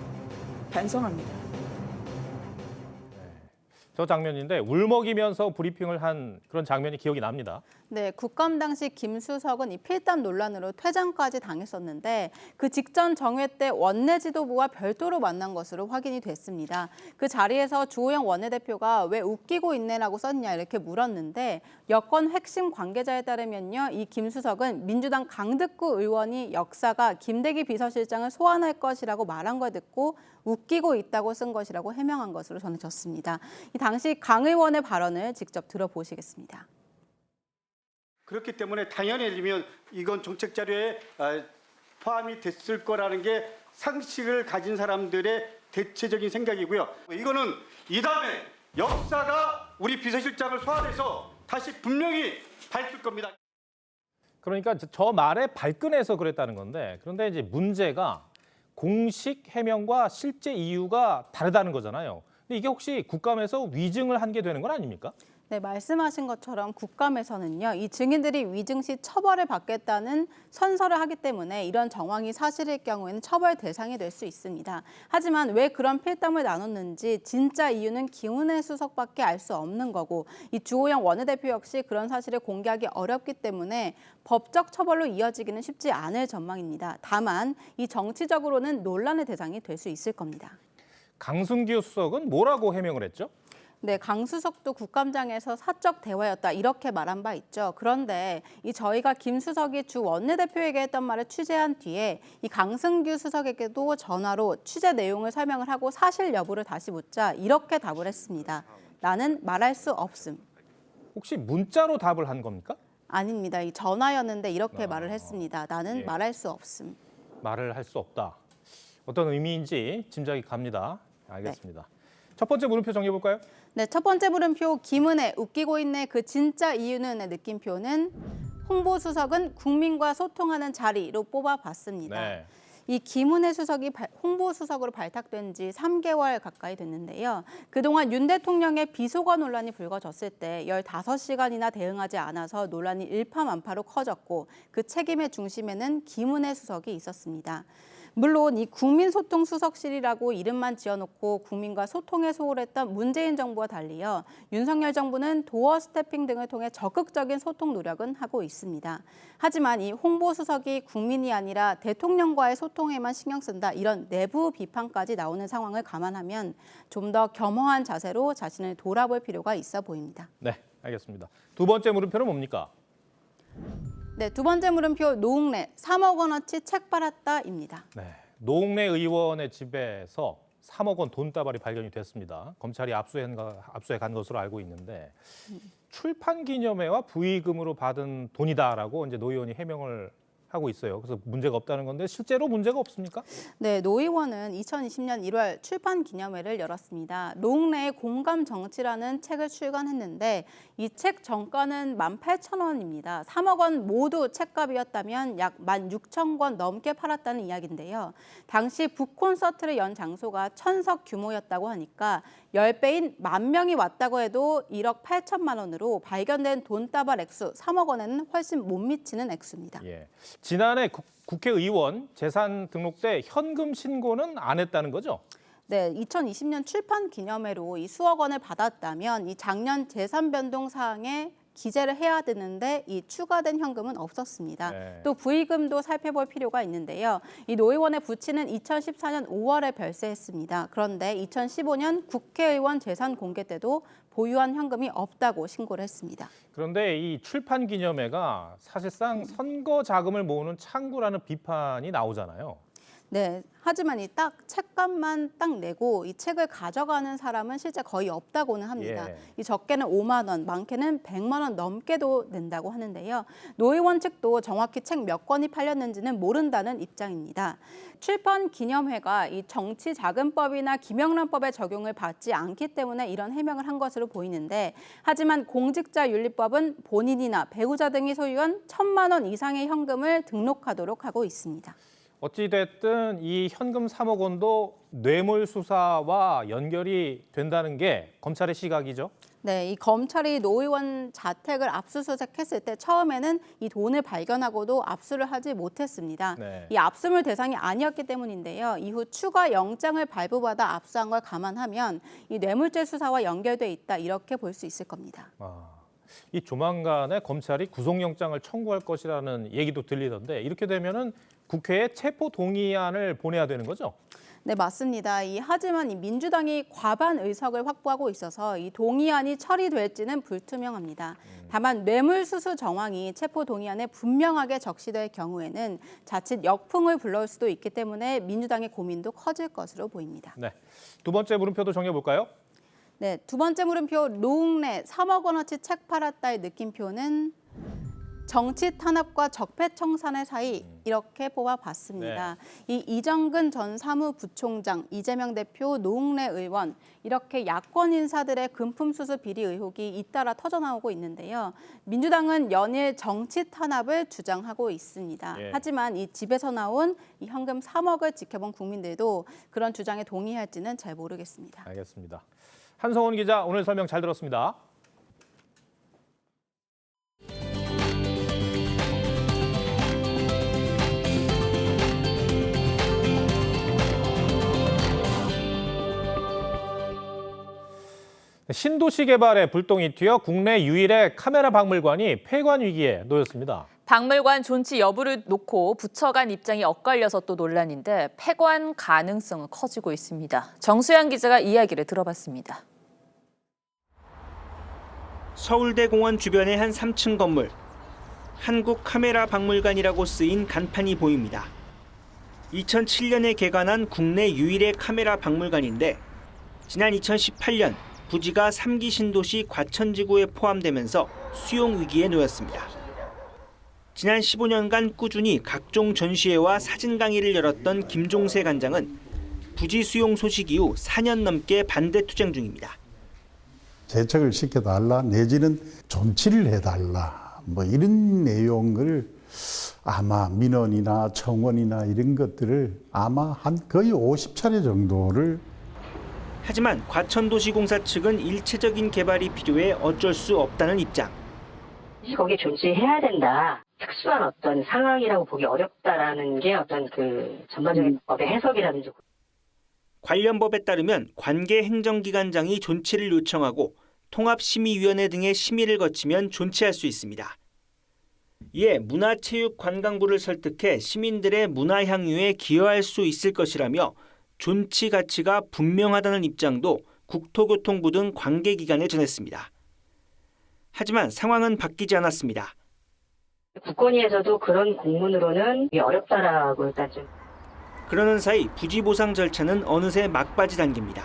반성합니다. 저 장면인데 울먹이면서 브리핑을 한 그런 장면이 기억이 납니다. 네, 국감 당시 김 수석은 이 필담 논란으로 퇴장까지 당했었는데 그 직전 정회 때 원내 지도부와 별도로 만난 것으로 확인이 됐습니다. 그 자리에서 주호영 원내대표가 왜 웃기고 있네라고 썼냐 이렇게 물었는데 여권 핵심 관계자에 따르면요, 이 김 수석은 민주당 강득구 의원이 역사가 김대기 비서실장을 소환할 것이라고 말한 걸 듣고 웃기고 있다고 쓴 것이라고 해명한 것으로 전해졌습니다. 이 당시 강 의원의 발언을 직접 들어보시겠습니다. 그렇기 때문에 당연히 이건 정책 자료에 포함이 됐을 거라는 게 상식을 가진 사람들의 대체적인 생각이고요. 이거는 이 다음에 역사가 우리 비서실장을 소환해서 다시 분명히 밝힐 겁니다. 그러니까 저 말에 발끈해서 그랬다는 건데, 그런데 이제 문제가 공식 해명과 실제 이유가 다르다는 거잖아요. 근데 이게 혹시 국감에서 위증을 한 게 되는 건 아닙니까? 네, 말씀하신 것처럼 국감에서는요, 이 증인들이 위증 시 처벌을 받겠다는 선서를 하기 때문에 이런 정황이 사실일 경우에는 처벌 대상이 될 수 있습니다. 하지만 왜 그런 필담을 나눴는지 진짜 이유는 김은혜 수석밖에 알 수 없는 거고, 이 주호영 원내대표 역시 그런 사실을 공개하기 어렵기 때문에 법적 처벌로 이어지기는 쉽지 않을 전망입니다. 다만 이 정치적으로는 논란의 대상이 될 수 있을 겁니다. 강승규 수석은 뭐라고 해명을 했죠? 네, 강 수석도 국감장에서 사적 대화였다 이렇게 말한 바 있죠. 그런데 저희가 김 수석이 주 원내대표에게 했던 말을 취재한 뒤에 이 강승규 수석에게도 전화로 취재 내용을 설명을 하고 사실 여부를 다시 묻자 이렇게 답을 했습니다. 나는 말할 수 없음. 혹시 문자로 답을 한 겁니까? 아닙니다. 이 전화였는데 이렇게 말을 했습니다. 나는 예. 말할 수 없음. 말을 할 수 없다. 어떤 의미인지 짐작이 갑니다. 알겠습니다. 첫 번째 물음표 정해볼까요? 네, 첫 번째 물음표 김은혜 웃기고 있네. 그 진짜 이유는 느낌표는 홍보수석은 국민과 소통하는 자리로 뽑아봤습니다. 네. 이 김은혜 수석이 홍보수석으로 발탁된 지 3개월 가까이 됐는데요. 그동안 윤 대통령의 비속어 논란이 불거졌을 때 15시간이나 대응하지 않아서 논란이 일파만파로 커졌고 그 책임의 중심에는 김은혜 수석이 있었습니다. 물론 이 국민소통수석실이라고 이름만 지어놓고 국민과 소통에 소홀했던 문재인 정부와 달리요. 윤석열 정부는 도어 스태핑 등을 통해 적극적인 소통 노력은 하고 있습니다. 하지만 이 홍보수석이 국민이 아니라 대통령과의 소통에만 신경 쓴다. 이런 내부 비판까지 나오는 상황을 감안하면 좀 더 겸허한 자세로 자신을 돌아볼 필요가 있어 보입니다. 네, 알겠습니다. 두 번째 물음표는 뭡니까? 네, 두 번째 물음표 노웅래 3억 원어치 책 팔았다입니다. 네, 노웅래 의원의 집에서 3억 원 돈다발이 발견이 됐습니다. 검찰이 압수해 간 것으로 알고 있는데 출판 기념회와 부의금으로 받은 돈이다라고 이제 노 의원이 해명을 하고 있어요. 그래서 문제가 없다는 건데 실제로 문제가 없습니까? 네, 노 의원은 2020년 1월 출판 기념회를 열었습니다. 노웅래의 공감 정치라는 책을 출간했는데 이 책 정가는 18,000원입니다. 3억 원 모두 책값이었다면 약 16,000권 넘게 팔았다는 이야기인데요. 당시 북콘서트를 연 장소가 1,000석 규모였다고 하니까 10배인 10,000명이 왔다고 해도 1억 8천만 원으로 발견된 돈다발 액수 3억 원에는 훨씬 못 미치는 액수입니다. 예. 지난해 국회의원 재산 등록 때 현금 신고는 안 했다는 거죠? 네, 2020년 출판 기념회로 이 수억 원을 받았다면 이 작년 재산 변동 사항에 기재를 해야 되는데 이 추가된 현금은 없었습니다. 네. 또 부의금도 살펴볼 필요가 있는데요. 이 노 의원의 부친은 2014년 5월에 별세했습니다. 그런데 2015년 국회의원 재산 공개 때도 보유한 현금이 없다고 신고를 했습니다. 그런데 이 출판 기념회가 사실상 선거 자금을 모으는 창구라는 비판이 나오잖아요. 네, 하지만 이 딱 책값만 딱 내고 이 책을 가져가는 사람은 실제 거의 없다고는 합니다. 예. 이 적게는 5만 원, 많게는 100만 원 넘게도 낸다고 하는데요. 노 의원 측도 정확히 책 몇 권이 팔렸는지는 모른다는 입장입니다. 출판 기념회가 이 정치자금법이나 김영란법의 적용을 받지 않기 때문에 이런 해명을 한 것으로 보이는데 하지만 공직자윤리법은 본인이나 배우자 등이 소유한 1,000만 원 이상의 현금을 등록하도록 하고 있습니다. 어찌됐든 이 현금 3억 원도 뇌물 수사와 연결이 된다는 게 검찰의 시각이죠. 네, 이 검찰이 노 의원 자택을 압수수색했을 때 처음에는 이 돈을 발견하고도 압수를 하지 못했습니다. 네. 이 압수물 대상이 아니었기 때문인데요. 이후 추가 영장을 발부받아 압수한 걸 감안하면 이 뇌물죄 수사와 연결돼 있다 이렇게 볼 수 있을 겁니다. 이 조만간에 검찰이 구속영장을 청구할 것이라는 얘기도 들리던데 이렇게 되면은 국회에 체포 동의안을 보내야 되는 거죠? 네, 맞습니다. 하지만 이 민주당이 과반 의석을 확보하고 있어서 이 동의안이 처리될지는 불투명합니다. 다만 뇌물수수 정황이 체포 동의안에 분명하게 적시될 경우에는 자칫 역풍을 불러올 수도 있기 때문에 민주당의 고민도 커질 것으로 보입니다. 네, 두 번째 물음표도 정해볼까요? 네, 두 번째 물음표 노웅래 3억 원어치 책 팔았다의 느낌표는 정치 탄압과 적폐청산의 사이 이렇게 뽑아봤습니다. 이 이정근 전 사무부총장, 이재명 대표, 노웅래 의원 이렇게 야권 인사들의 금품 수수 비리 의혹이 잇따라 터져나오고 있는데요. 민주당은 연일 정치 탄압을 주장하고 있습니다. 하지만 이 집에서 나온 이 현금 3억을 지켜본 국민들도 그런 주장에 동의할지는 잘 모르겠습니다. 알겠습니다. 한성훈 기자, 오늘 설명 잘 들었습니다. 신도시 개발에 불똥이 튀어 국내 유일의 카메라 박물관이 폐관 위기에 놓였습니다. 박물관 존치 여부를 놓고 부처 간 입장이 엇갈려서 또 논란인데 폐관 가능성은 커지고 있습니다. 정수양 기자가 이야기를 들어봤습니다. 서울대공원 주변의 한 3층 건물. 한국 카메라 박물관이라고 쓰인 간판이 보입니다. 2007년에 개관한 국내 유일의 카메라 박물관인데 지난 2018년 부지가 3기 신도시 과천지구에 포함되면서 수용 위기에 놓였습니다. 지난 15년간 꾸준히 각종 전시회와 사진 강의를 열었던 김종세 관장은 부지 수용 소식 이후 4년 넘게 반대 투쟁 중입니다. 재책을 시켜달라 내지는 존치를 해달라 뭐 이런 내용을 아마 민원이나 청원이나 이런 것들을 아마 한 거의 50차례 정도를 하지만 과천도시공사 측은 일체적인 개발이 필요해 어쩔 수 없다는 입장. 거기에 존재해야 된다. 특수한 어떤 상황이라고 보기 어렵다라는 게 어떤 그 전반적인 법의 해석이라든지. 관련 법에 따르면 관계 행정기관장이 존치를 요청하고 통합심의위원회 등의 심의를 거치면 존치할 수 있습니다. 이에 문화체육관광부를 설득해 시민들의 문화 향유에 기여할 수 있을 것이라며 존치 가치가 분명하다는 입장도 국토교통부 등 관계기관에 전했습니다. 하지만 상황은 바뀌지 않았습니다. 국권위에서도 그런 공문으로는 어렵다라고 일단 좀. 그러는 사이 부지 보상 절차는 어느새 막바지 단계입니다.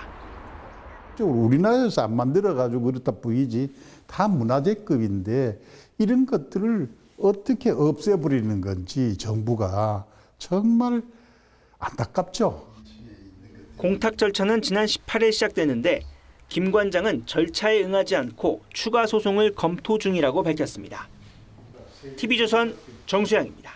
우리나라에서 안 만들어가지고 그렇다 보이지 다 문화재급인데 이런 것들을 어떻게 없애버리는 건지 정부가 정말 안타깝죠. 공탁 절차는 지난 18일 시작되는데 김 관장은 절차에 응하지 않고 추가 소송을 검토 중이라고 밝혔습니다. TV조선 정수양입니다.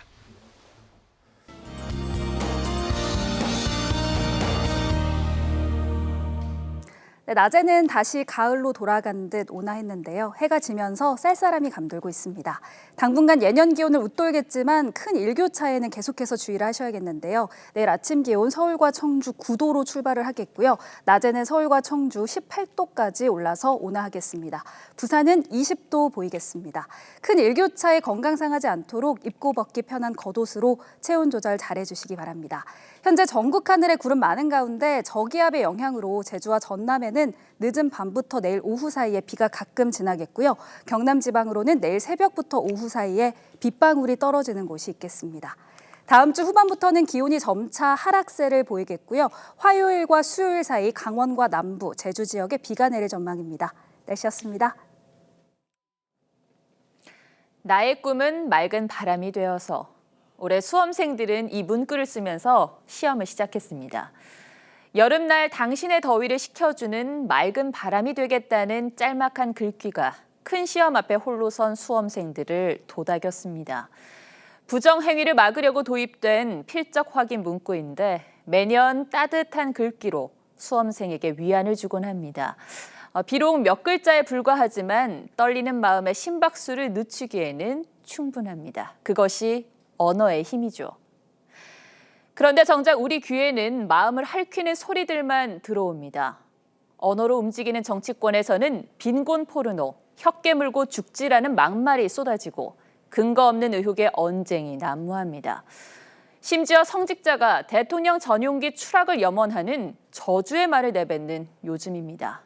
네, 낮에는 다시 가을로 돌아간 듯 온화했는데요. 해가 지면서 쌀쌀함이 감돌고 있습니다. 당분간 예년 기온을 웃돌겠지만 큰 일교차에는 계속해서 주의를 하셔야겠는데요. 내일 아침 기온 서울과 청주 9도로 출발을 하겠고요. 낮에는 서울과 청주 18도까지 올라서 온화하겠습니다. 부산은 20도 보이겠습니다. 큰 일교차에 건강 상하지 않도록 입고 벗기 편한 겉옷으로 체온 조절 잘해주시기 바랍니다. 현재 전국 하늘에 구름 많은 가운데 저기압의 영향으로 제주와 전남에는 늦은 밤부터 내일 오후 사이에 비가 가끔 지나겠고요. 경남 지방으로는 내일 새벽부터 오후 사이에 빗방울이 떨어지는 곳이 있겠습니다. 다음 주 후반부터는 기온이 점차 하락세를 보이겠고요. 화요일과 수요일 사이 강원과 남부, 제주 지역에 비가 내릴 전망입니다. 날씨였습니다. 나의 꿈은 맑은 바람이 되어서. 올해 수험생들은 이 문구를 쓰면서 시험을 시작했습니다. 여름날 당신의 더위를 식혀주는 맑은 바람이 되겠다는 짤막한 글귀가 큰 시험 앞에 홀로 선 수험생들을 도닥였습니다. 부정행위를 막으려고 도입된 필적 확인 문구인데 매년 따뜻한 글귀로 수험생에게 위안을 주곤 합니다. 비록 몇 글자에 불과하지만 떨리는 마음의 심박수를 늦추기에는 충분합니다. 그것이 언어의 힘이죠. 그런데 정작 우리 귀에는 마음을 핥히는 소리들만 들어옵니다. 언어로 움직이는 정치권에서는 빈곤 포르노, 혀 깨물고 죽지라는 막말이 쏟아지고 근거 없는 의혹의 언쟁이 난무합니다. 심지어 성직자가 대통령 전용기 추락을 염원하는 저주의 말을 내뱉는 요즘입니다.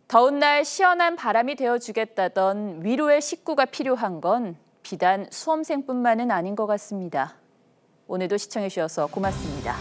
더운 날 시원한 바람이 되어주겠다던 위로의 식구가 필요한 건 비단 수험생뿐만은 아닌 것 같습니다. 오늘도 시청해 주셔서 고맙습니다.